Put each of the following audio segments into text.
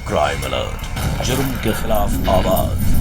Crime alert, जुर्म के खिलाफ आवाज।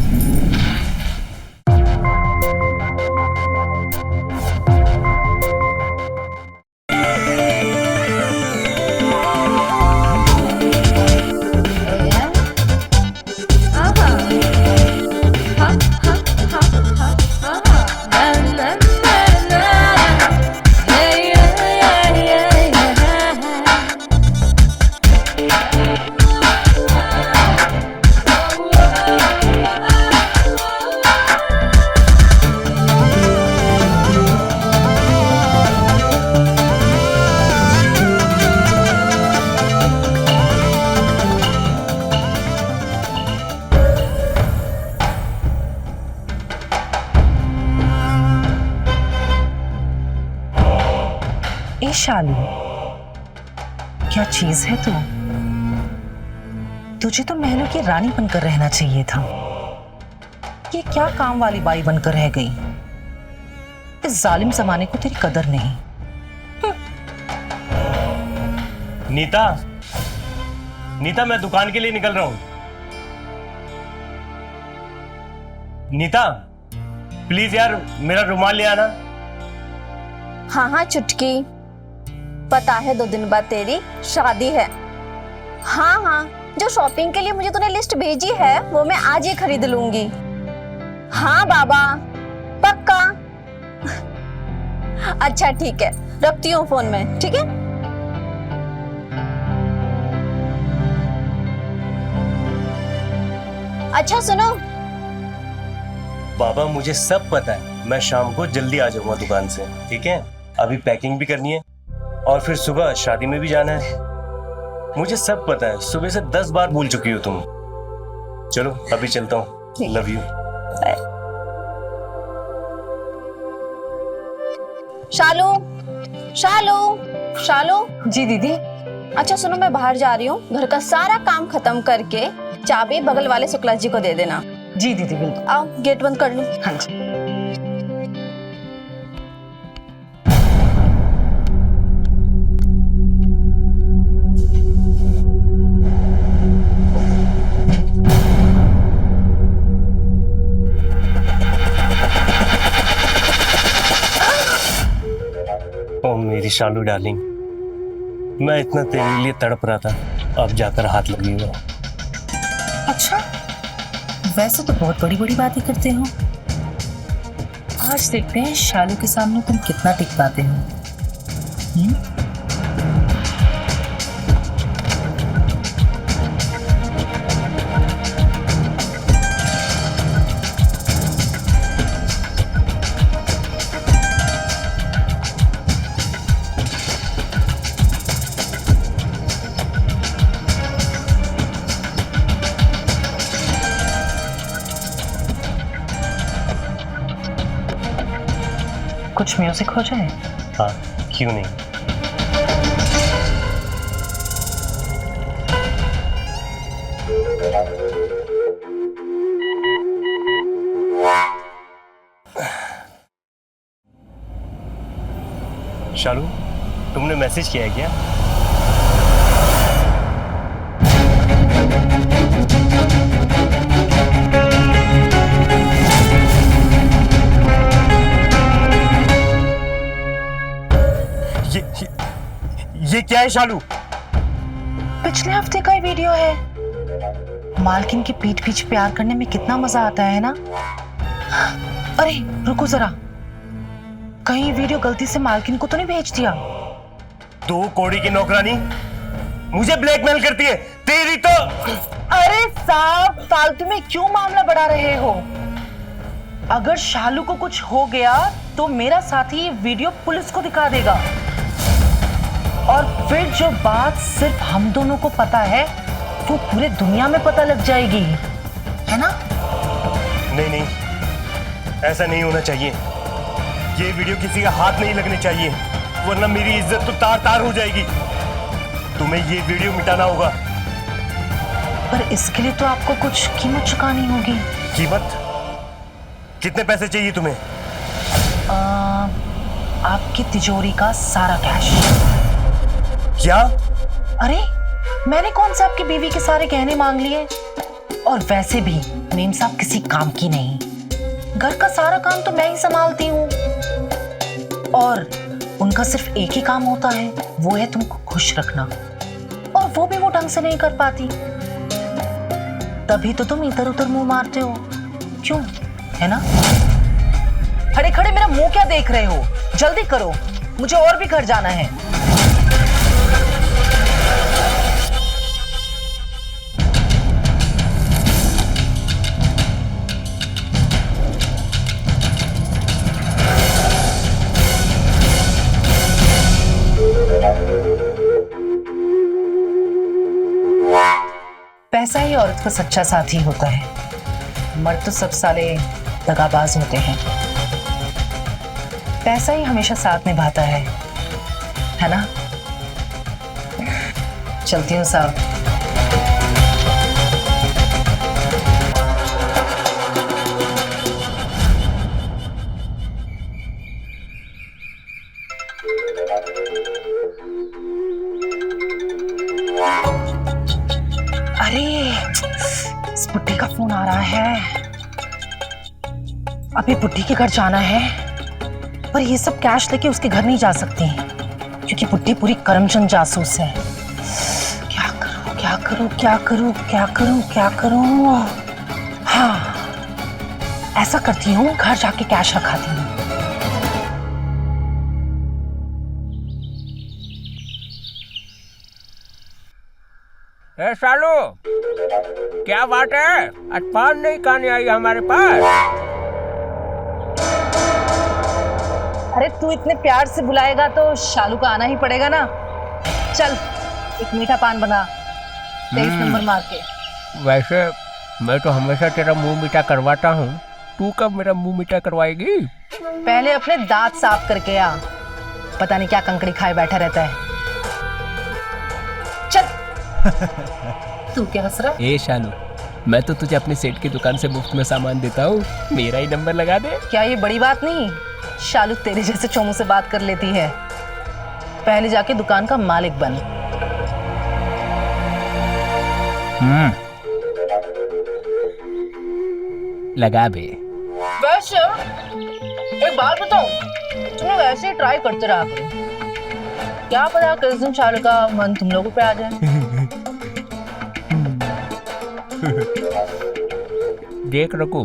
ए शालू, क्या चीज है तू? तुझे तो महलों की रानी बनकर रहना चाहिए था। ये क्या काम वाली बाई बनकर रह गई? इस जालिम जमाने को तेरी कदर नहीं। नीता, नीता मैं दुकान के लिए निकल रहा हूं। नीता प्लीज यार मेरा रुमाल ले आना। हाँ हाँ चुटकी, पता है 2 दिन बाद तेरी शादी है। हाँ हाँ, जो शॉपिंग के लिए मुझे तूने लिस्ट भेजी है वो मैं आज ही खरीद लूंगी। हाँ बाबा, पक्का। अच्छा ठीक है, रखती हूँ फोन में, ठीक है। अच्छा सुनो बाबा, मुझे सब पता है, मैं शाम को जल्दी आ जाऊंगा दुकान से, ठीक है। अभी पैकिंग भी करनी है और फिर सुबह शादी में भी जाना है। मुझे सब पता है, सुबह से 10 बार भूल चुकी हो तुम। चलो अभी चलता हूँ, लव यू। शालू, शालू, शालू। जी दीदी। अच्छा सुनो, मैं बाहर जा रही हूँ, घर का सारा काम खत्म करके चाबी बगल वाले शुक्ला जी को दे देना। जी दीदी बिल्कुल। आओ गेट बंद कर लो। हाँ जी। ओ मेरी शालू डार्लिंग, मैं इतना तेरे लिए तड़प रहा था, अब जाकर हाथ लगी हुआ। अच्छा, वैसे तो बहुत बड़ी बड़ी बातें करते हो। आज देखते हैं शालू के सामने तुम कितना टिक पाते हो। कुछ म्यूजिक हो जाए? हाँ क्यों नहीं। शालू, तुमने मैसेज किया है क्या? ये क्या है शालू? पिछले हफ्ते का ही वीडियो है। मालकिन की पीठ पीछे प्यार करने में कितना मजा आता है ना। अरे रुको जरा, कहीं वीडियो गलती से मालकिन को तो नहीं भेज दिया? 2 कौड़ी की नौकरानी मुझे ब्लैकमेल करती है, तेरी तो। अरे साहब, फालतू में क्यों मामला बढ़ा रहे हो? अगर शालू को कुछ हो गया तो मेरा साथी ये वीडियो पुलिस को दिखा देगा, और फिर जो बात सिर्फ हम दोनों को पता है वो पूरे दुनिया में पता लग जाएगी, है ना? नहीं नहीं, ऐसा नहीं होना चाहिए। ये वीडियो किसी का हाथ नहीं लगने चाहिए, वरना मेरी इज्जत तो तार तार हो जाएगी। तुम्हें ये वीडियो मिटाना होगा। पर इसके लिए तो आपको कुछ कीमत चुकानी होगी। कीमत? कितने पैसे चाहिए तुम्हें? आपकी तिजोरी का सारा कैश। क्या? अरे मैंने कौन सा आपकी बीवी के सारे गहने मांग लिए? और वैसे भी मेम साहब किसी काम की नहीं, घर का सारा काम तो मैं ही संभालती हूँ। और उनका सिर्फ एक ही काम होता है, वो है तुमको खुश रखना, और वो भी वो ढंग से नहीं कर पाती। तभी तो तुम इधर उधर मुंह मारते हो, क्यों? है ना? खड़े खड़े मेरा मुंह क्या देख रहे हो? जल्दी करो, मुझे और भी घर जाना है। पैसा ही औरत का सच्चा साथी होता है। मर्द तो सब साले दगाबाज होते हैं। पैसा ही हमेशा साथ निभाता है ना? चलती हूँ साहब। अरे इस बुड्ढी का फोन आ रहा है। अभी बुड्ढी के घर जाना है, पर ये सब कैश लेके उसके घर नहीं जा सकती क्योंकि बुड्ढी पूरी करमचंद जासूस है। क्या करूं क्या करूं क्या करूं क्या करूं क्या करूं? हाँ, ऐसा करती हूँ, घर जाके कैश रखाती हूँ। ए सालू, क्या बात है? आज पान नहीं खाने आई हमारे पास? अरे तू इतने प्यार से बुलाएगा तो शालू का आना ही पड़ेगा ना। चल एक मीठा पान बना, 23 नंबर मार के। वैसे मैं तो हमेशा तेरा मुंह मीठा करवाता हूँ, तू कब मेरा मुंह मीठा करवाएगी? पहले अपने दांत साफ करके आ, पता नहीं क्या कंकड़ी खाए बैठा रहता है। चल। तू क्या हंस रहा? ए शालू, मैं तो तुझे अपने सेठ की दुकान से मुफ्त में सामान देता हूँ, मेरा ही नंबर लगा दे। क्या ये बड़ी बात नहीं? शालू तेरे जैसे चोमू से बात कर लेती है। पहले जाके दुकान का मालिक बन। लगा बे। वैसे एक बात बताऊं, तुम्हें वैसे ही ट्राई करते रहा करो, क्या पता किस दिन शालू का मन तुम लोगों पे आ जाए। देख रखो,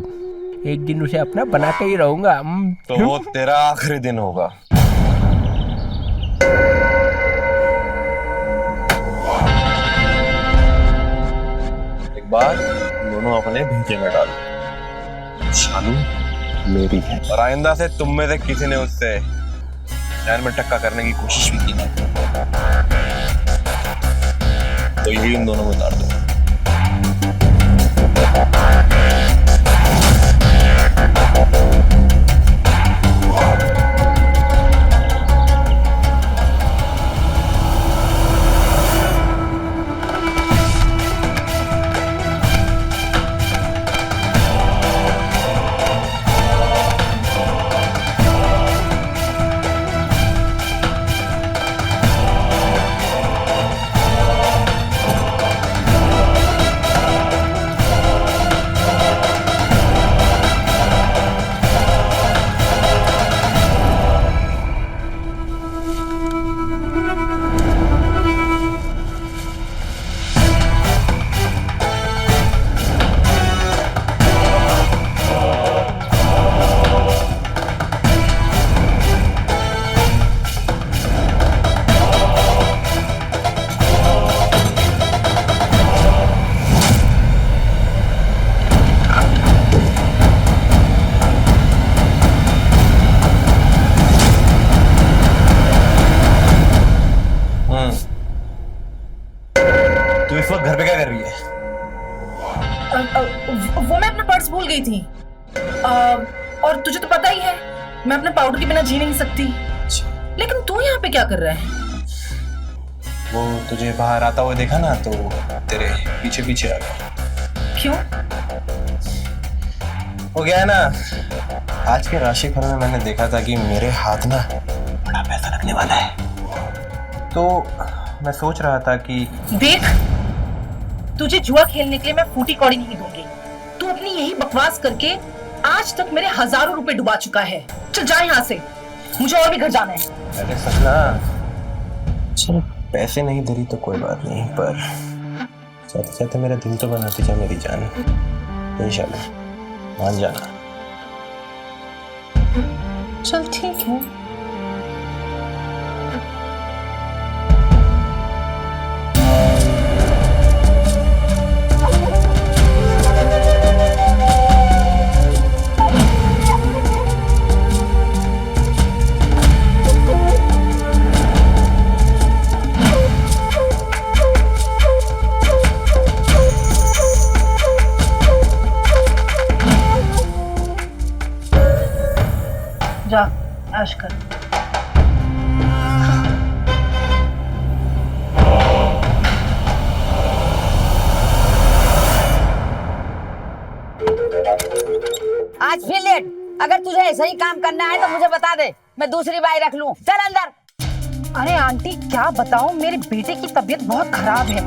एक दिन उसे अपना बनाते ही रहूंगा। तो वो तेरा आखिरी दिन होगा। एक बार दोनों अपने भीखे में डाल। शालू मेरी है, और आइंदा से तुम में से किसी ने उससे नैन में टक्का करने की कोशिश भी की ना, तो यही उन दोनों को उतार दो। तू इस वक्त घर पे क्या कर रही है? वो मैं अपना पर्स भूल गई थी। और तुझे तो पता ही है, मैं अपने पाउडर के बिना जी नहीं सकती। लेकिन तू यहाँ पे क्या कर रहा है? वो तुझे बाहर आता हुआ देखा ना, तो तेरे पीछे पीछे आ गया। क्यों? हो गया है ना, आज के राशिफल में मैंने देखा था कि मेरे हाथ ना बड़ा पैसा लगने वाला है, तो मैं सोच रहा था कि देख तुझे जुआ खेलने के लिए मैं फूटी कौड़ी नहीं दूंगी। तू अपनी यही बकवास करके आज तक मेरे हजारों रुपए डुबा चुका है। चल जा यहाँ से, मुझे और भी घर जाना है। अरे सपना, चल पैसे नहीं दे रही तो कोई बात नहीं, पर साथ साथ मेरा दिल तो बनाती जा मेरी जान। इंशाल्लाह मान जाना। चल ठीक है। जा ऐश कर। आज फिर लेट। अगर तुझे ऐसा ही काम करना है तो मुझे बता दे, मैं दूसरी बाई रख लूं। चल अंदर। अरे आंटी क्या बताऊं, मेरे बेटे की तबीयत बहुत खराब है,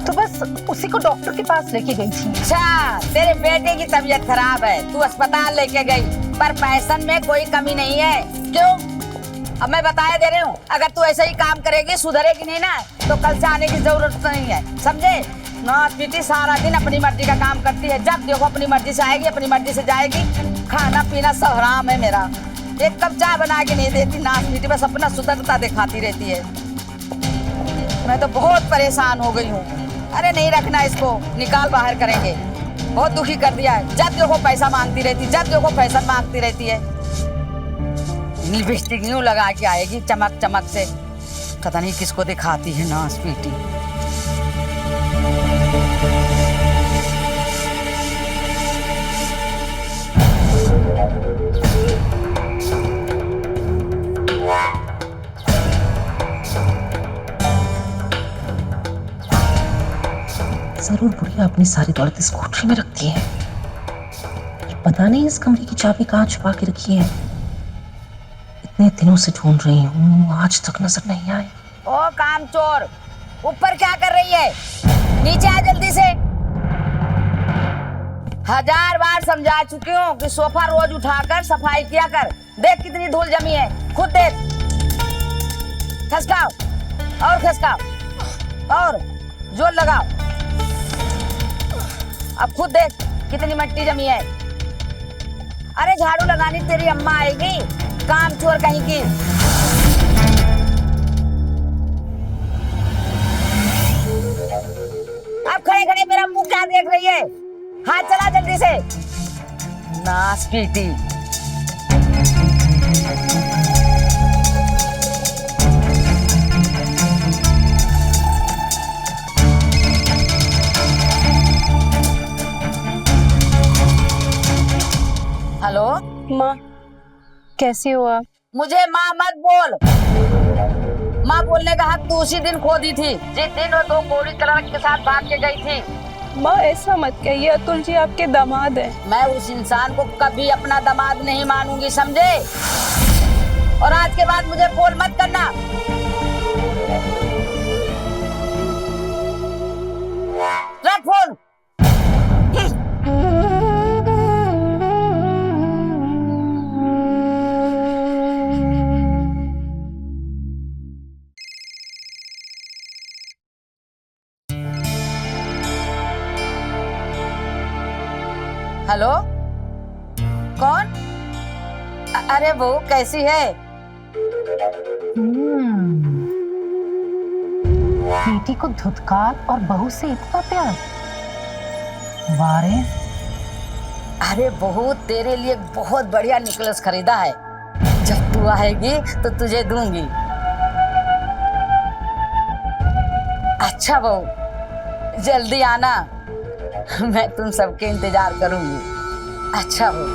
तो बस उसी को डॉक्टर के पास लेके गई थी। अच्छा, तेरे बेटे की तबीयत खराब है, तू अस्पताल लेके गई, पर पैसन में कोई कमी नहीं है। क्यों? अब मैं बताया दे रही हूँ, अगर तू ऐसे ही काम करेगी, सुधरेगी नहीं ना, तो कल से आने की जरूरत नहीं है, समझे ना? बेटी सारा दिन अपनी मर्जी का काम करती है, जब देखो अपनी मर्जी से आएगी, अपनी मर्जी से जाएगी। खाना पीना सब हराम है मेरा, एक कप चाय बना के नहीं देती, नाच पीटी बस अपना सुंदरता दिखाती रहती है। मैं तो बहुत परेशान हो गई हूँ। अरे नहीं रखना इसको, निकाल बाहर करेंगे। बहुत दुखी कर दिया है, जब देखो पैसा मांगती रहती, जब देखो पैसा मांगती रहती है। लिपस्टिक यूं लगा के आएगी चमक चमक से, पता नहीं किसको दिखाती है नाच पीटी। जरूर बुढ़िया अपनी सारी दौलत स्कूटरी में रखती है। पता नहीं इस कमरे की चाबी कहाँ छुपा के रखी है। इतने दिनों से ढूंढ रही हूँ, आज तक नजर नहीं आए। ओ कामचोर, ऊपर क्या कर रही है? नीचे आ जल्दी से। 1000 बार समझा चुकी हूँ कि सोफा रोज उठाकर सफाई किया कर। देख कितनी धूल जमी है, खुद देख। खसकाओ और खसकाओ और जोर लगाओ। अब खुद देख कितनी मिट्टी जमी है। अरे झाड़ू लगानी तेरी अम्मा आएगी, काम चोर कहीं की। अब खड़े खड़े मेरा मुंह क्या देख रही है? हाथ चला जल्दी से। नाच पीटी। हेलो माँ, कैसी हो आप? मुझे माँ मत बोल। माँ बोलने का हक तू उसी दिन खो दी थी, जिस दिन वो 2 गोरी कलर के साथ भाग के गई थी। माँ ऐसा मत कहिए, अतुल जी आपके दामाद हैं। मैं उस इंसान को कभी अपना दामाद नहीं मानूंगी, समझे? और आज के बाद मुझे फोन मत करना। रख फोन। हेलो, कौन? अरे वो कैसी है? बेटी को धुतकार और बहू से इतना प्यार। वारे, अरे बहू तेरे लिए बहुत बढ़िया नेकलेस खरीदा है, जब तू आएगी तो तुझे दूंगी। अच्छा बहू, जल्दी आना, मैं तुम सबके इंतजार करूंगी। अच्छा बहू।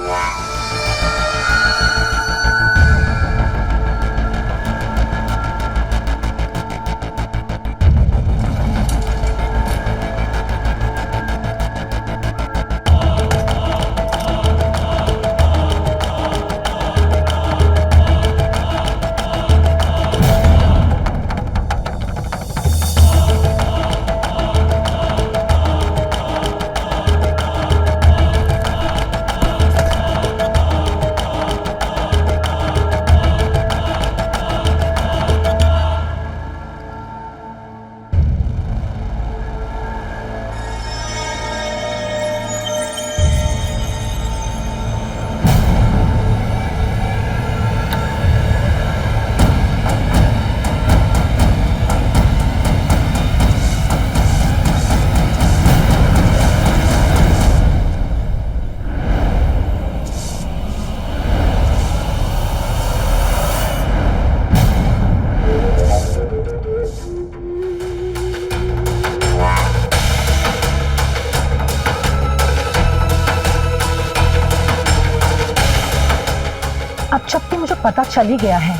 जब कि मुझे पता चल ही गया है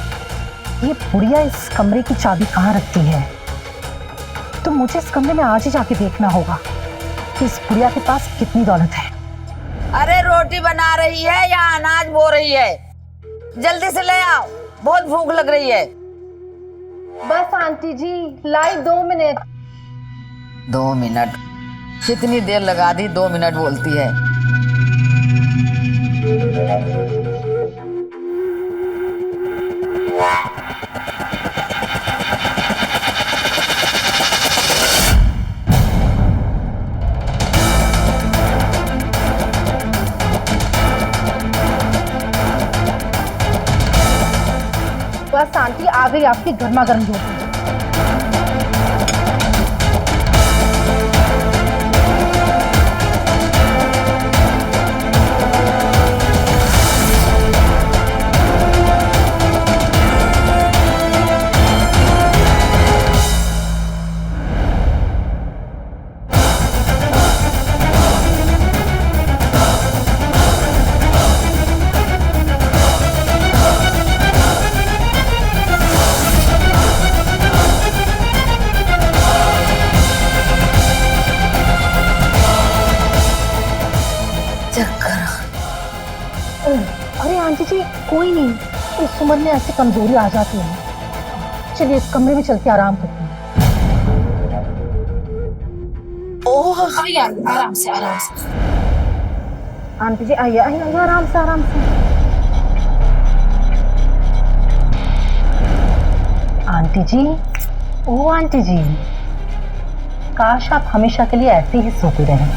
ये बुढ़िया इस कमरे की चाबी कहाँ रखती है, तो मुझे इस कमरे में आज ही जाके देखना होगा कि इस बुढ़िया के पास कितनी दौलत है। अरे रोटी बना रही है या अनाज बो रही है? जल्दी से ले आओ, बहुत भूख लग रही है। बस आंटी जी, लाई 2 मिनट। 2 मिनट? कितनी देर लगा दी, 2 मिनट बोलती है। बस आंटी आ गई आपकी गर्मा गर्म रोटी। अरे आंटी जी कोई नहीं, इस उम्र में ऐसी कमजोरी आ जाती है। चलिए इस कमरे में चल के आराम करते हैं। ओह आराम से आराम से। आंटी जी आइए आइए आइए, आराम से आराम से। आंटी जी, ओ आंटी जी, काश आप हमेशा के लिए ऐसे ही सोते रहें।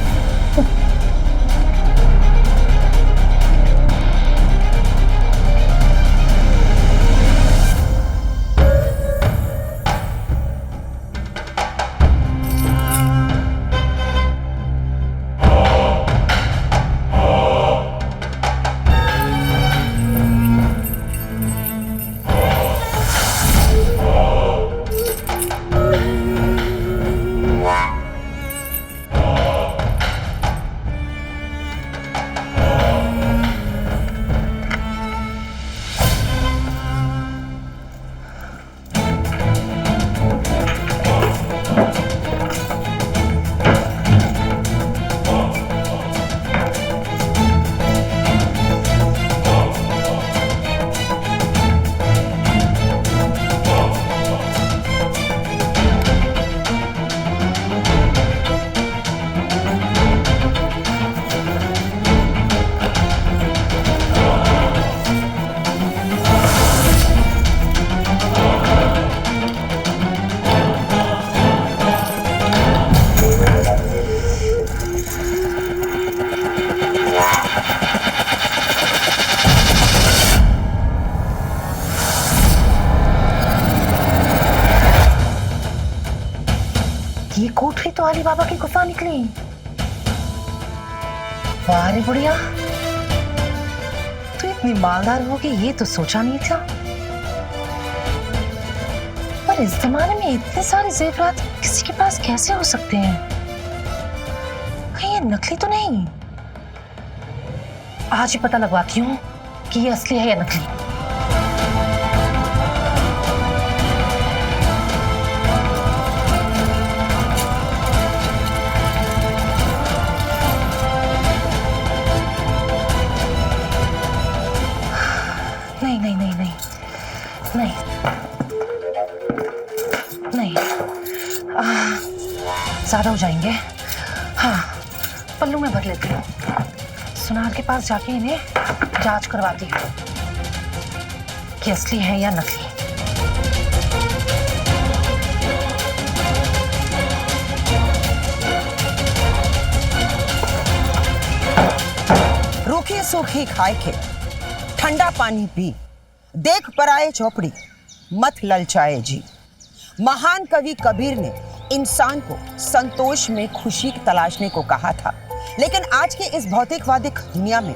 ये कोठरी तो अली बाबा की गुफा निकली। वाह रे बुढ़िया, तू इतनी मालदार होगी ये तो सोचा नहीं था। पर इस जमाने में इतने सारे जेवरात किसी के पास कैसे हो सकते हैं? कहीं ये नकली तो नहीं? आज ही पता लगवाती हूँ कि ये असली है या नकली। नहीं नहीं नहीं नहीं नहीं नहीं, ज्यादा हो जाएंगे। हाँ, पल्लू में भर लेती हूँ। सुनार के पास जाके इन्हें जांच करवाती हूँ कि असली है या नकली। रूखी सूखी खाए के ठंडा पानी पी, देख पराए चौपड़ी मत ललचाए जी। महान कवि कबीर ने इंसान को संतोष में खुशी तलाशने को कहा था, लेकिन आज के इस भौतिकवादिक दुनिया में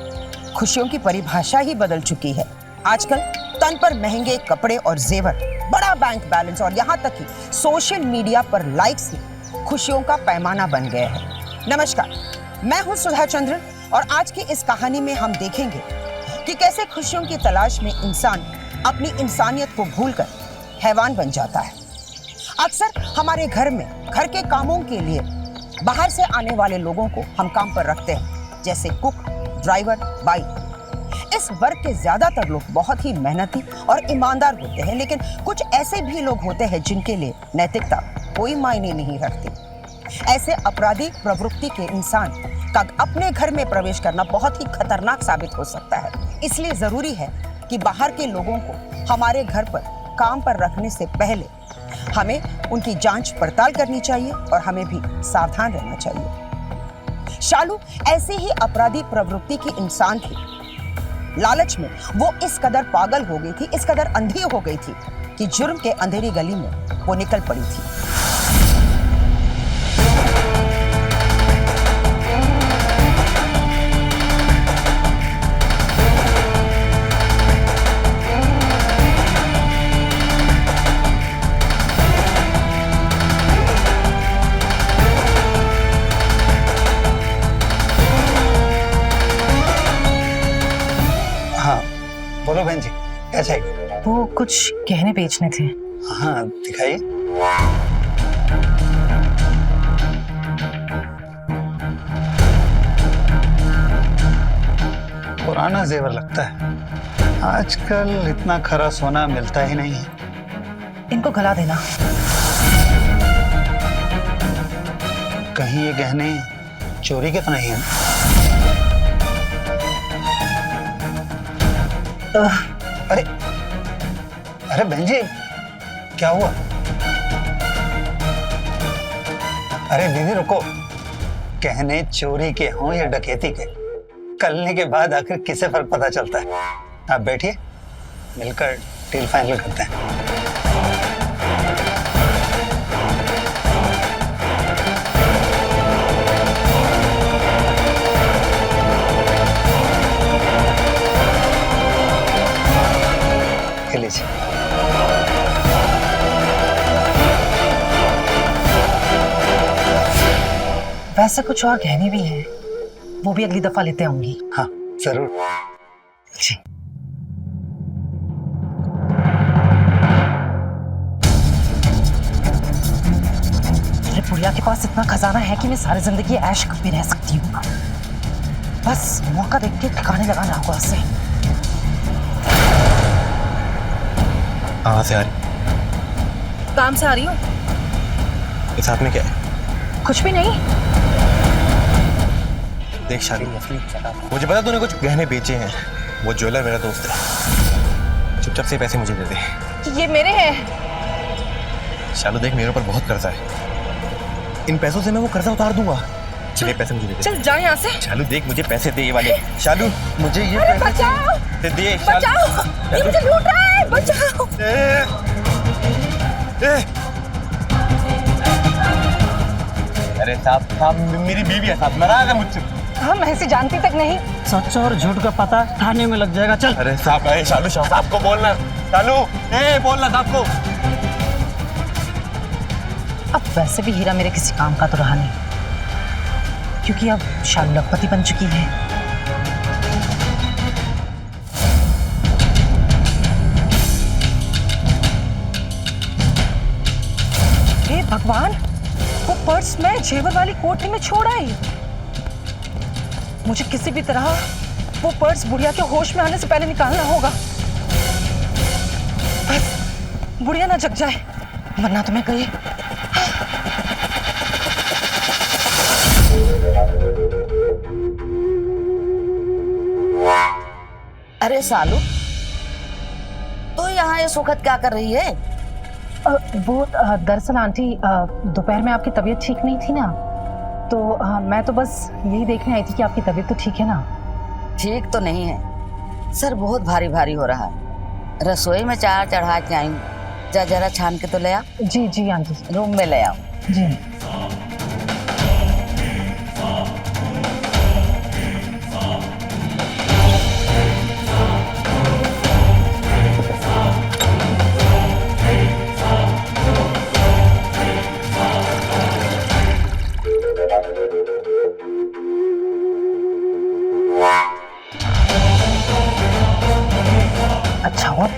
खुशियों की परिभाषा ही बदल चुकी है। आजकल तन पर महंगे कपड़े और जेवर, बड़ा बैंक बैलेंस और यहाँ तक कि सोशल मीडिया पर लाइक्स ही खुशियों का पैमाना बन गए हैं। नमस्कार, मैं हूँ सुधा चंद्रन और आज की इस कहानी में हम देखेंगे कि कैसे खुशियों की तलाश में इंसान अपनी इंसानियत को भूलकर हैवान बन जाता है। अक्सर हमारे घर में घर के कामों के लिए बाहर से आने वाले लोगों को हम काम पर रखते हैं, जैसे कुक, ड्राइवर, बाई। इस वर्ग के ज्यादातर लोग बहुत ही मेहनती और ईमानदार होते हैं, लेकिन कुछ ऐसे भी लोग होते हैं जिनके लिए नैतिकता कोई मायने नहीं रखती। ऐसे आपराधिक प्रवृत्ति के इंसान का अपने घर में प्रवेश करना बहुत ही खतरनाक साबित हो सकता है। इसलिए जरूरी है कि बाहर के लोगों को हमारे घर पर काम पर रखने से पहले हमें उनकी जांच पड़ताल करनी चाहिए और हमें भी सावधान रहना चाहिए। शालू ऐसे ही आपराधिक प्रवृत्ति की इंसान थी। लालच में वो इस कदर पागल हो गई थी, इस कदर अंधी हो गई थी कि जुर्म के अंधेरी गली में वो निकल पड़ी थी। बोलो बहन जी, क्या चाहिए? वो कुछ गहने बेचने थे। हाँ दिखाइए। पुराना जेवर लगता है, आजकल इतना खरा सोना मिलता ही नहीं है। इनको गला देना। कहीं ये गहने चोरी के तो नहीं है? अरे अरे बहन जी, क्या हुआ? अरे दीदी रुको, गहने चोरी के हों या डकैती के, कलने के बाद आखिर किसे फर्क पता चलता है? आप बैठिए, मिलकर डील फाइनल करते हैं। लीजिए। वैसे कुछ और गहने भी हैं, वो भी अगली दफा लेते आऊंगी। हाँ जरूर जी। मेरे बुढ़िया के पास इतना खजाना है कि मैं सारी जिंदगी ऐश करती रह सकती हूँ। बस मौका देख के ठिकाने लगाना होगा उसे। कहाँ से आ रही? काम से आ रही हूँ। इस हाथ में क्या है? कुछ भी नहीं। देख शाली, मुझे पता तूने कुछ गहने बेचे हैं। वो ज्वेलर मेरा दोस्त है, चुपचाप से पैसे मुझे दे दे। ये मेरे हैं। शालू देख, मेरे ऊपर बहुत कर्जा है, इन पैसों से मैं वो कर्जा उतार दूंगा। चलिए पैसे मुझे दे दे। चल जा यहाँ से। शालू देख, मुझे पैसे दे ये वाले। शालू मुझे ये अरे बचाओ, दे। बचाओ, ये मुझे लूट रहा है, बचाओ। अरे साहब, मेरी बीवी है साहब, नाराज है मुझसे। हम ऐसी जानती तक नहीं। सच और झूठ का पता थाने में लग जाएगा। चल। अरे साहब, शालू साहब को बोलना। शालू बोलना साहब को। अब वैसे भी हीरा मेरे किसी काम का तो रहा नहीं, क्योंकि अब शालू लखपति बन चुकी है। हे भगवान, वो पर्स मैं जेवर वाली कोठरी में छोड़ आई। मुझे किसी भी तरह वो पर्स बुढ़िया के होश में आने से पहले निकालना होगा। बस बुढ़िया ना जग जाए, वरना तो मैं गई। अरे सालू, तो यहाँ इस वक्त क्या कर रही है? वो दरअसल आंटी, दोपहर में आपकी तबीयत ठीक नहीं थी ना, तो मैं तो बस यही देखने आई थी कि आपकी तबीयत तो ठीक है ना। ठीक तो नहीं है, सर बहुत भारी भारी हो रहा है। रसोई में चाय चढ़ा के आई, जा जरा छान के तो ले आ। जी जी आंटी। रूम में ले आओ। जी।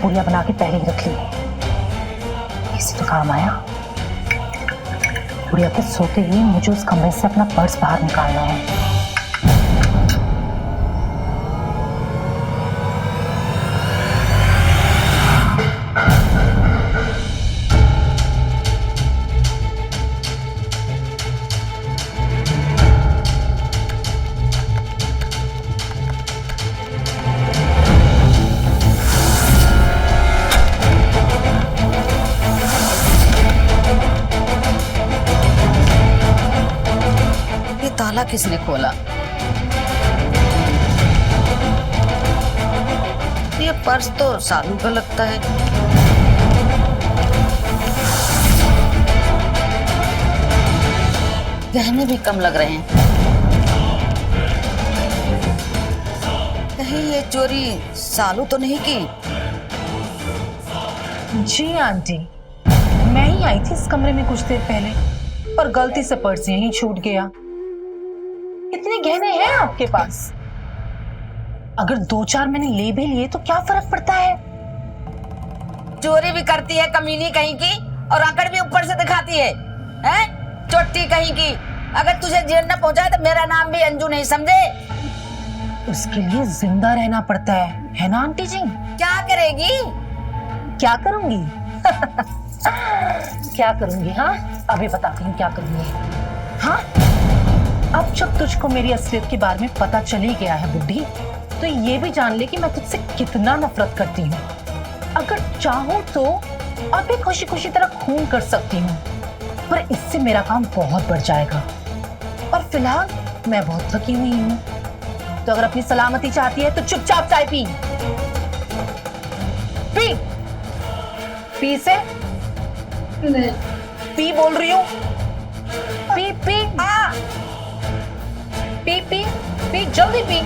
पूरियां बना के पहले ही रख ली। इसी तो काम आया। गुड़िया के सोते ही मुझे उस कमरे से अपना पर्स बाहर निकालना है। ताला किसने खोला? ये पर्स तो सालू का लगता है। गहने भी कम लग रहे हैं। कहीं ये चोरी सालू तो नहीं की? जी आंटी, मैं ही आई थी इस कमरे में कुछ देर पहले और गलती से पर्स यहीं छूट गया। कितने गहने हैं आपके पास? अगर 2-4 मैंने ले भी लिए तो क्या फर्क पड़ता है? चोरी भी करती है कमीनी कहीं की, और आकर भी ऊपर से दिखाती है, हैं? चोटी कहीं की। अगर तुझे जेल न पहुंचाए तो मेरा नाम भी अंजू नहीं, समझे? उसके लिए जिंदा रहना पड़ता है ना आंटी जी? क्या करेगी? क्या करूंगी? क्या करूंगी? हाँ, अभी बताती हूँ क्या करूंगी। हाँ, अब जब तुझको मेरी असलियत के बारे में पता चल ही गया है बुड्ढी, तो ये भी जान ले कि मैं तुझसे कितना नफरत करती हूँ। अगर चाहूँ तो अभी खुशी खुशी तेरा खून कर सकती हूँ, पर इससे मेरा काम बहुत बढ़ जाएगा। और फिलहाल मैं बहुत थकी हुई हूँ, तो अगर अपनी सलामती चाहती है तो चुपचाप चाय पी। पी पी से पी बोल रही हूँ। P P P P P, जल्दी पी।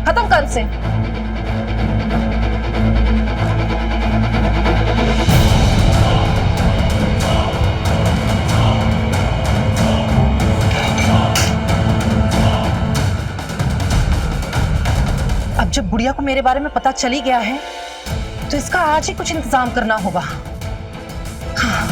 खत्म कर से। अब जब बुढ़िया को मेरे बारे में पता चल ही गया है तो इसका आज ही कुछ इंतजाम करना होगा। हाँ।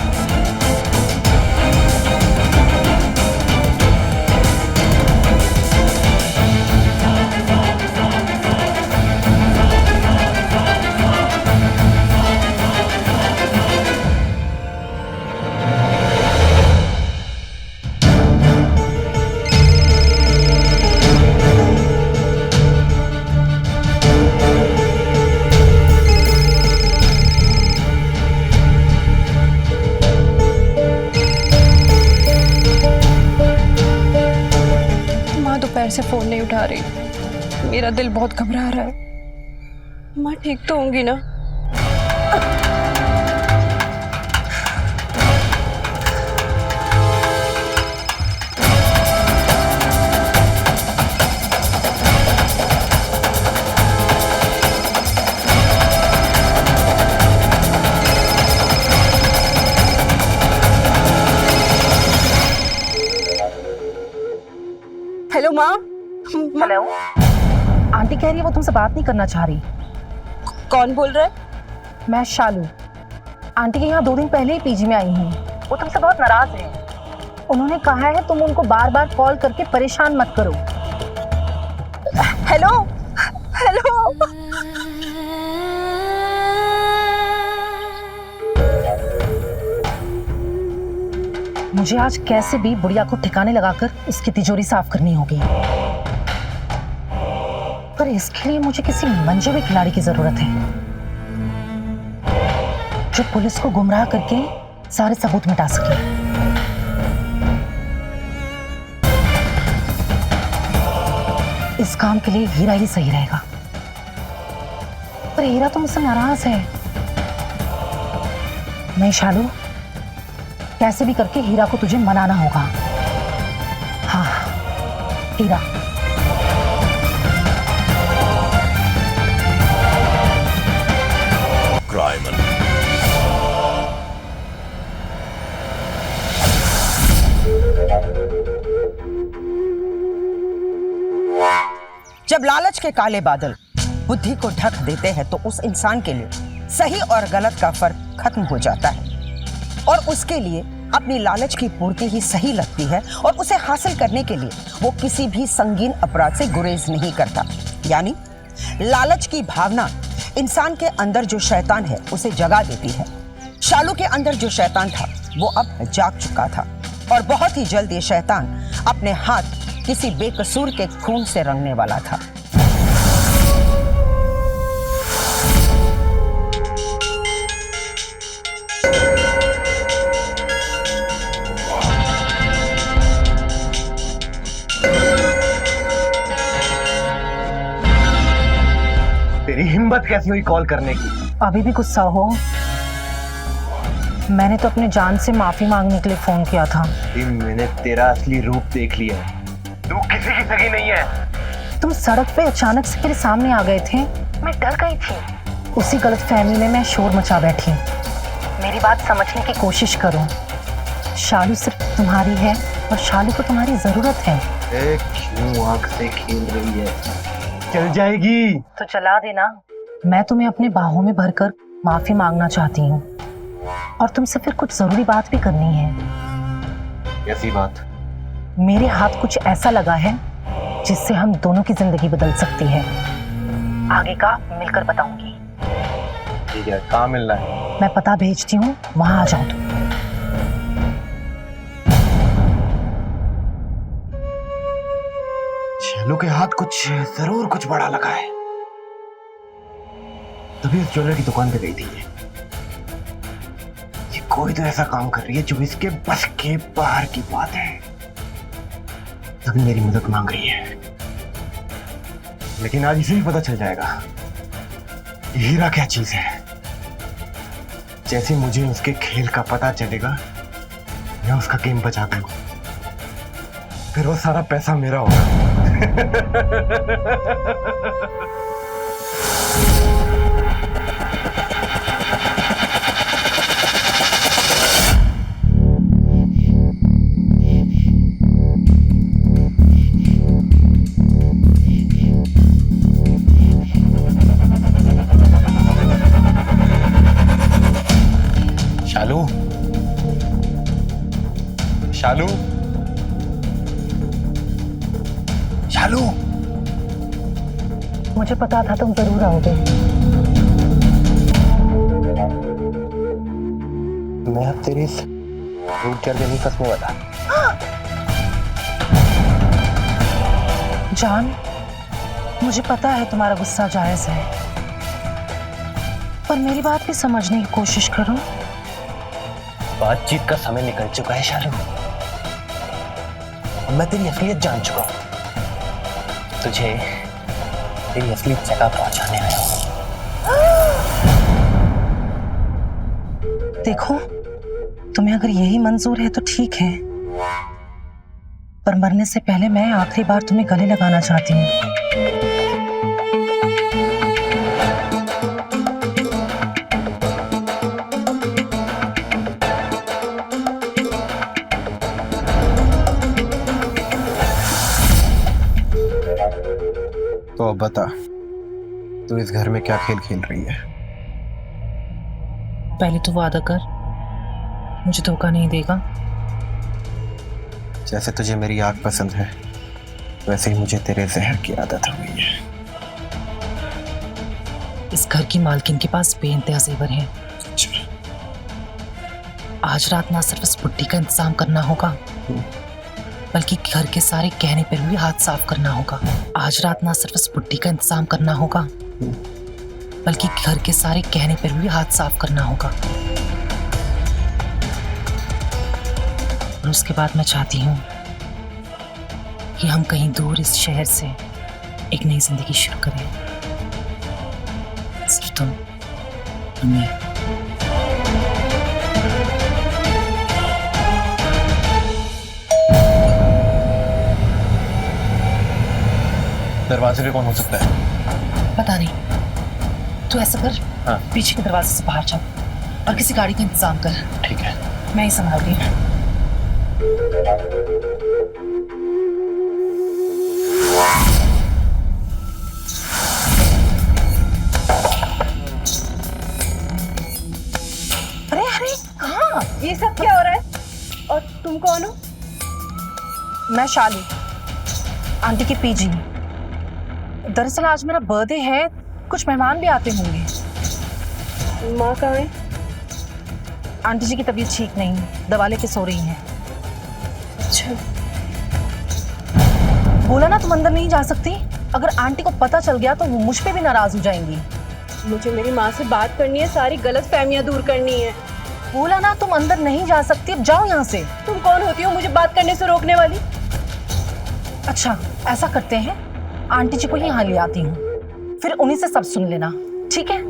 से फोन नहीं उठा रही। मेरा दिल बहुत घबरा रहा है। माँ ठीक तो होंगी ना? हेलो माँ। हेलो, आंटी कह रही है वो तुमसे बात नहीं करना चाह रही। कौन बोल रहा है? मैं शालू, आंटी के यहाँ 2 दिन पहले ही पीजी में आई हूँ। वो तुमसे बहुत नाराज है। उन्होंने कहा है तुम उनको बार बार कॉल करके परेशान मत करो। Hello hello. मुझे आज कैसे भी बुढ़िया को ठिकाने लगाकर उसकी तिजोरी साफ करनी होगी, पर इसके लिए मुझे किसी मंजे हुए खिलाड़ी की जरूरत है जो पुलिस को गुमराह करके सारे सबूत मिटा सके। इस काम के लिए हीरा ही सही रहेगा, पर हीरा तो मुझसे नाराज है। मैं शालू, कैसे भी करके हीरा को तुझे मनाना होगा। हाँ हीरा, क्राइम जब लालच के काले बादल बुद्धि को ढक देते हैं तो उस इंसान के लिए सही और गलत का फर्क खत्म हो जाता है और उसके लिए अपनी लालच की पूर्ति ही सही लगती है और उसे हासिल करने के लिए वो किसी भी संगीन अपराध से गुरेज नहीं करता। यानी लालच की भावना इंसान के अंदर जो शैतान है उसे जगा देती है। शालू के अंदर जो शैतान था वो अब जाग चुका था और बहुत ही जल्द ये शैतान अपने हाथ किसी बेकसूर के खून से रंगने वाला था। तेरी हिम्मत कैसी हुई कॉल करने की? अभी भी गुस्सा हो? मैंने तो अपने जान से माफी मांगने के लिए फोन किया था। मैंने तेरा असली रूप देख लिया। तू किसी की सगी नहीं है। तुम सड़क पे अचानक से मेरे सामने आ गए थे, मैं डर गई थी। उसी गलतफहमी में मैं शोर मचा बैठी। मेरी बात समझने की कोशिश करो। शालू सिर्फ तुम्हारी है और शालू को तुम्हारी जरूरत है। क्यों आंख से खेल रही है? चल जाएगी तो चला देना। मैं तुम्हें अपने बाहों में भरकर माफी मांगना चाहती हूँ और तुमसे फिर कुछ जरूरी बात भी करनी है। कैसी बात? मेरे हाथ कुछ ऐसा लगा है जिससे हम दोनों की जिंदगी बदल सकती है। आगे का मिलकर बताऊंगी। ठीक है, कहाँ मिलना है? मैं पता भेजती हूँ, वहां आ जाओ तुम। शालू के हाथ जरूर कुछ बड़ा लगा है, तभी उस ज्वेलर की दुकान पे गई थी। ये कोई तो ऐसा काम कर रही है जो इसके बस के बाहर की बात है, तभी मेरी मदद मांग रही है। लेकिन आज इसे ही पता चल जाएगा हीरा क्या चीज है। जैसे मुझे उसके खेल का पता चलेगा मैं उसका गेम बचा दूंगा, फिर वो सारा पैसा मेरा होगा। शालू, शालू, शालू, मुझे पता था तुम जरूर आओगे। मैं अब तेरी रूट चल के नहीं फंसने वाला। जान, मुझे पता है तुम्हारा गुस्सा जायज है, पर मेरी बात भी समझने की कोशिश करो। बातचीत का समय निकल चुका है शालू, मैं तेरी असलियत जान चुका हूं। तुझे तेरी असली जगह पहुंचाने आया हूं। देखो, तुम्हें अगर यही मंजूर है तो ठीक है, पर मरने से पहले मैं आखिरी बार तुम्हें गले लगाना चाहती हूँ। तो अब बता, तू इस घर में क्या खेल खेल रही है? पहले तो वादा कर, मुझे धोखा नहीं देगा। जैसे तुझे मेरी आग पसंद है, वैसे ही मुझे तेरे जहर की आदत हो गई है। इस घर की मालकिन के पास बेइंतहा जेवर हैं। आज रात ना सिर्फ इस बुड्ढी का इंतजाम करना होगा, बल्कि घर के सारे गहने पर भी हाथ साफ करना होगा। आज रात ना सिर्फ इस बुड्ढी का इंतजाम करना होगा, बल्कि घर के सारे गहने पर भी हाथ साफ करना होगा। और उसके बाद मैं चाहती हूँ कि हम कहीं दूर इस शहर से एक नई जिंदगी शुरू करें, सिर्फ तुम और मैं। दरवाजे पे कौन हो सकता है? पता नहीं, तू ऐसा कर, हाँ। पीछे के दरवाजे से बाहर जाओ और किसी गाड़ी का इंतजाम कर। ठीक है। मैं ही संभाल रही हूँ। ये सब क्या हो रहा है? और तुम कौन हो? मैं शालू, आंटी की पीजी। दरअसल आज मेरा बर्थडे है, कुछ मेहमान भी आते होंगे। माँ कहाँ है? आंटी जी की तबीयत ठीक नहीं, दवा लेके सो रही हैं। अच्छा। बोला ना तुम अंदर नहीं जा सकती। अगर आंटी को पता चल गया तो वो मुझ पे भी नाराज हो जाएंगी। मुझे मेरी माँ से बात करनी है, सारी गलत फहमियाँ दूर करनी है। बोला ना तुम अंदर नहीं जा सकती, अब जाओ यहाँ से। तुम कौन होती हो मुझे बात करने से रोकने वाली? अच्छा ऐसा करते हैं, आंटी जी को ही यहाँ ले आती हूँ, फिर उन्हीं से सब सुन लेना, ठीक है?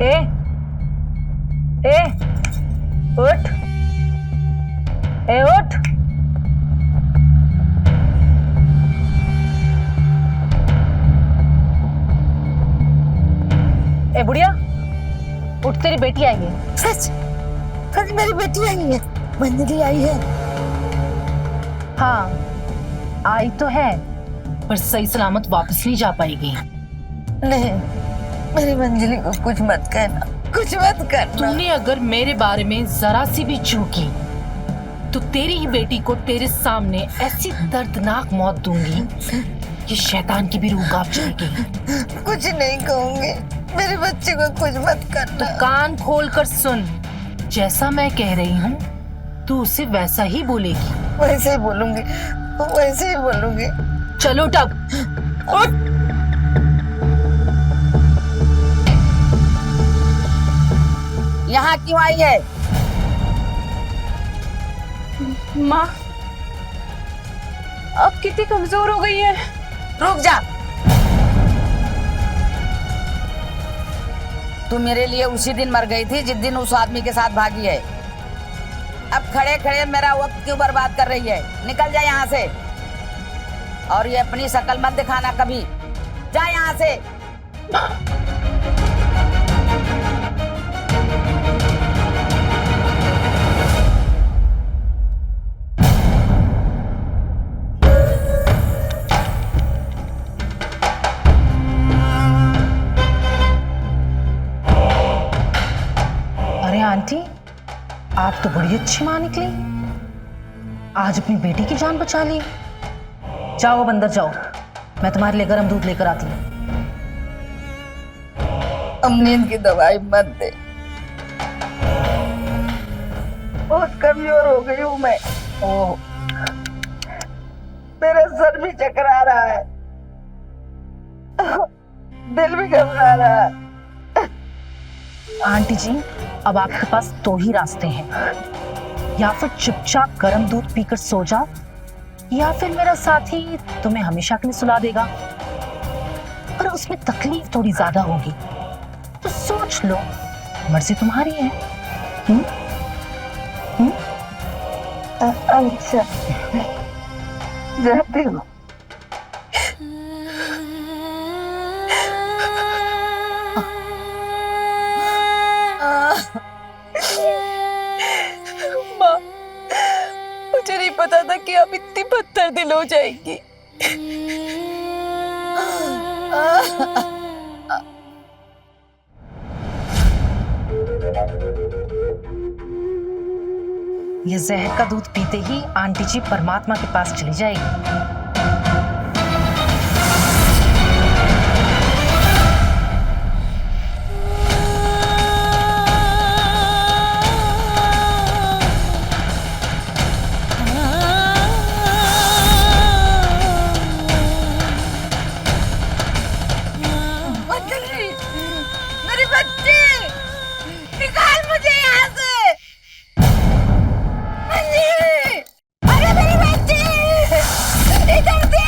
ए उठ, उठ। ए बुढ़िया, उठ, तेरी बेटी आई है। सच? कल मेरी बेटी आई है, मंजरी आई है। हाँ आई तो है, पर सही सलामत वापस नहीं जा पाएगी। नहीं, मेरी मंजली को कुछ मत कहना, कुछ मत करना। तूने अगर मेरे बारे में जरा सी भी चूकी तो तेरी ही बेटी को तेरे सामने ऐसी दर्दनाक मौत दूंगी कि शैतान की भी रूह कांप जाएगी। कुछ नहीं कहूंगी, मेरे बच्चे को कुछ मत करना। तो कान खोल कर सुन, जैसा मैं कह रही हूँ तू उसे वैसा ही बोलेगी। वैसे ही बोलूंगी, वैसे ही बोलूंगी। चलो उठ, उठ। यहाँ क्यों आई है? माँ अब कितनी कमजोर हो गई है। रुक जा। तू मेरे लिए उसी दिन मर गई थी जिस दिन उस आदमी के साथ भागी है। अब खड़े खड़े मेरा वक्त क्यों बर्बाद कर रही है? निकल जा यहाँ से। और ये अपनी शक्ल मत दिखाना कभी। जा यहाँ से। आंटी, आप तो बड़ी अच्छी माँ निकली, आज अपनी बेटी की जान बचा ली। जाओ अब अंदर जाओ, मैं तुम्हारे लिए गर्म दूध लेकर आती हूँ। अब नींद की दवाई मत दे, बहुत कमजोर हो गई हूँ मैं। ओह, मेरा सर भी चकरा रहा है, दिल भी घबरा रहा है। आंटी जी, अब आपके पास दो ही रास्ते हैं, या फिर चुपचाप गर्म दूध पीकर सो जाओ, या फिर मेरा साथी तुम्हें हमेशा के लिए सुला देगा, पर उसमें तकलीफ थोड़ी ज्यादा होगी, तो सोच लो, मर्जी तुम्हारी है। अच्छा, जाती हूँ। माँ, मुझे नहीं पता था कि आप इतनी पत्थर दिल हो जाएंगी। ये जहर का दूध पीते ही आंटी जी परमात्मा के पास चली जाएगी। मेरी बच्ची, निकाल मुझे यहाँ से। अरे मेरी बच्ची, इधर से।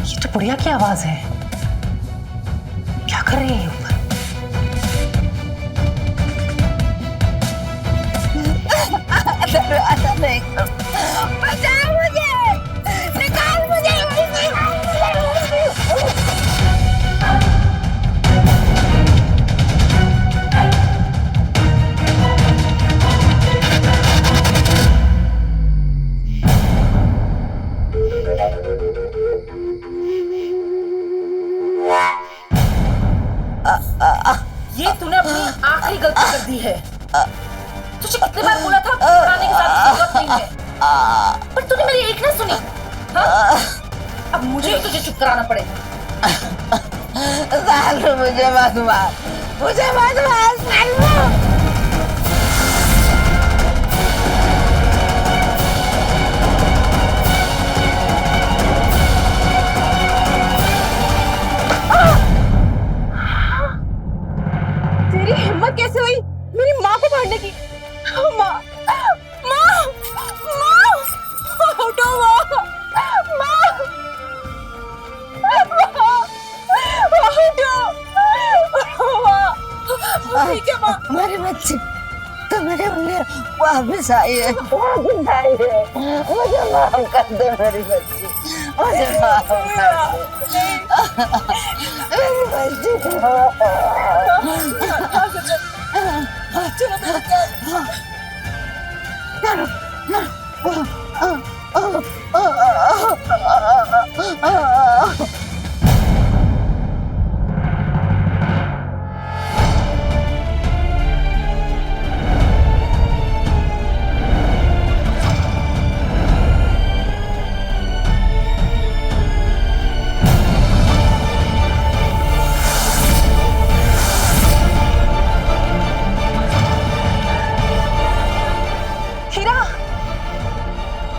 ये तो बुढ़िया की आवाज है, क्या कर रही है ऊपर? दरवाजा नहीं खोल, बचाओ मुझे, निकाल मुझे। आखिरी गलती कर दी है। तुझे कितने बार बोला था पढ़ाने की ज्यादा जरूरत नहीं है, पर तूने मेरी एक ना सुनी। हाँ? अब मुझे ही तुझे चुप कराना पड़ेगा। सालू मुझे मत मार, मुझे मत मार सालू। तेरी हिम्मत कैसे हुई मेरी माँ को मारने की? माँ, माँ, माँ, उठो माँ, माँ, माँ, ठीक है माँ। हमारे बच्चे तुम्हारे लिए वापस आई है, वापस आई है। मुझे माफ कर दे मेरी बच्ची, मुझे माफ कर दे मेरी बच्ची।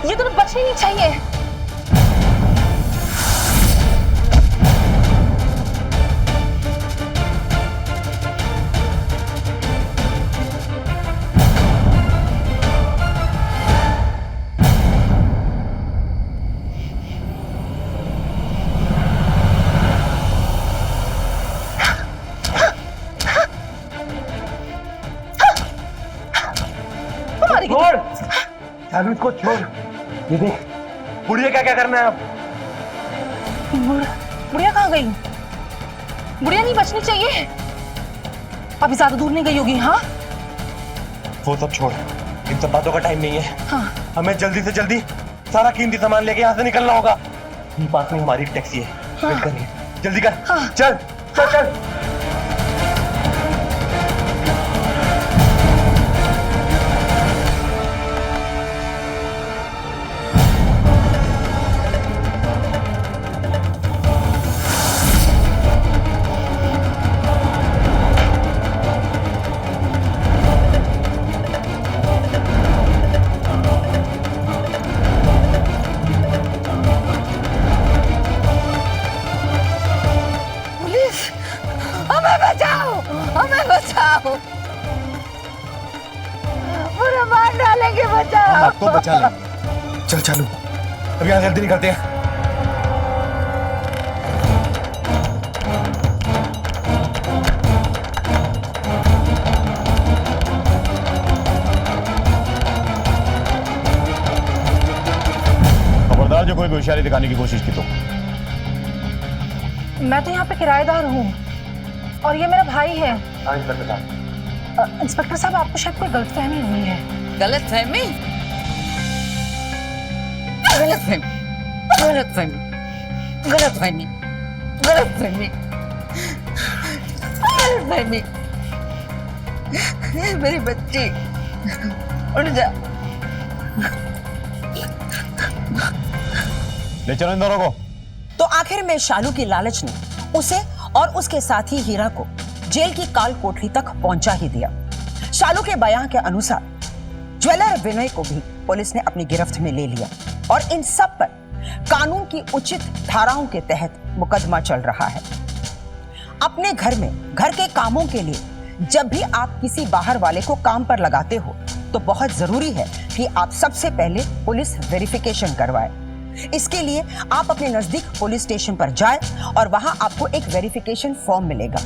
ये तुम्हें बचनी नहीं चाहिए। छोड़, शालू इसको छोड़। ये देख, बुढ़िया क्या क्या करना है अब? बुढ़िया कहाँ गई? बुढ़िया नहीं बचनी चाहिए, अभी ज्यादा दूर नहीं गई होगी। हाँ वो सब छोड़, इन सब बातों का टाइम नहीं है। हाँ। हमें जल्दी से जल्दी सारा कीमती सामान लेके यहाँ से निकलना होगा। पास में हमारी टैक्सी है। हाँ। वेट करिए, जल्दी कर। हाँ। चल चल चल। पूरा मार डालेंगे, बचाओ। हम आपको बचा लेंगे। चल चालू, अब यहाँ जल्दी निकलते हैं। खबरदार जो कोई होशियारी दिखाने की कोशिश की तो। मैं तो यहाँ पे किराएदार हूँ और ये मेरा भाई है। इंस्पेक्टर साहब, आपको शायद कोई गलतफहमी हुई है। गलतफहमी? गलतफहमी, गलतफहमी, गलतफहमी, गलतफहमी, गलतफहमी। मेरी बच्ची, उठ जा। ले चलो इन दोनों को। तो आखिर में शालू की लालच ने उसे और उसके साथी हीरा को जेल की काल कोठरी तक पहुंचा ही दिया। शालू के बयान के अनुसार ज्वेलर विनय को भी पुलिस ने अपनी गिरफ्त में ले लिया और इन सब पर कानून की उचित धाराओं के तहत मुकदमा चल रहा है। अपने घर में घर के कामों के लिए जब भी आप किसी बाहर वाले को काम पर लगाते हो तो बहुत जरूरी है कि आप सबसे पहले पुलिस वेरिफिकेशन करवाएं। इसके लिए आप अपने नजदीक पुलिस स्टेशन पर जाएं और वहां आपको एक वेरिफिकेशन फॉर्म मिलेगा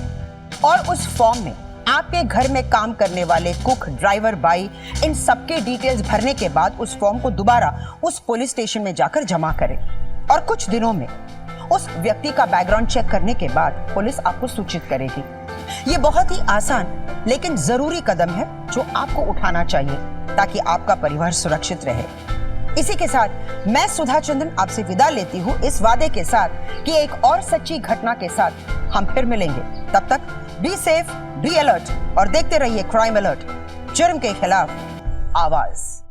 और उस फॉर्म में आपके घर में काम करने वाले कुक, ड्राइवर, बाई, इन सबके डिटेल्स भरने के बाद उस फॉर्म को दोबारा उस पुलिस स्टेशन में जाकर जमा करें और कुछ दिनों में उस व्यक्ति का बैकग्राउंड चेक करने के बाद पुलिस आपको सूचित करेगी। ये बहुत ही आसान लेकिन जरूरी कदम है जो आपको उठाना चाहिए ताकि आपका परिवार सुरक्षित रहे। इसी के साथ मैं सुधा चंदन आपसे विदा लेती हूँ इस वादे के साथ कि एक और सच्ची घटना के साथ हम फिर मिलेंगे। तब तक बी सेफ, बी अलर्ट और देखते रहिए क्राइम अलर्ट, जुर्म के खिलाफ आवाज।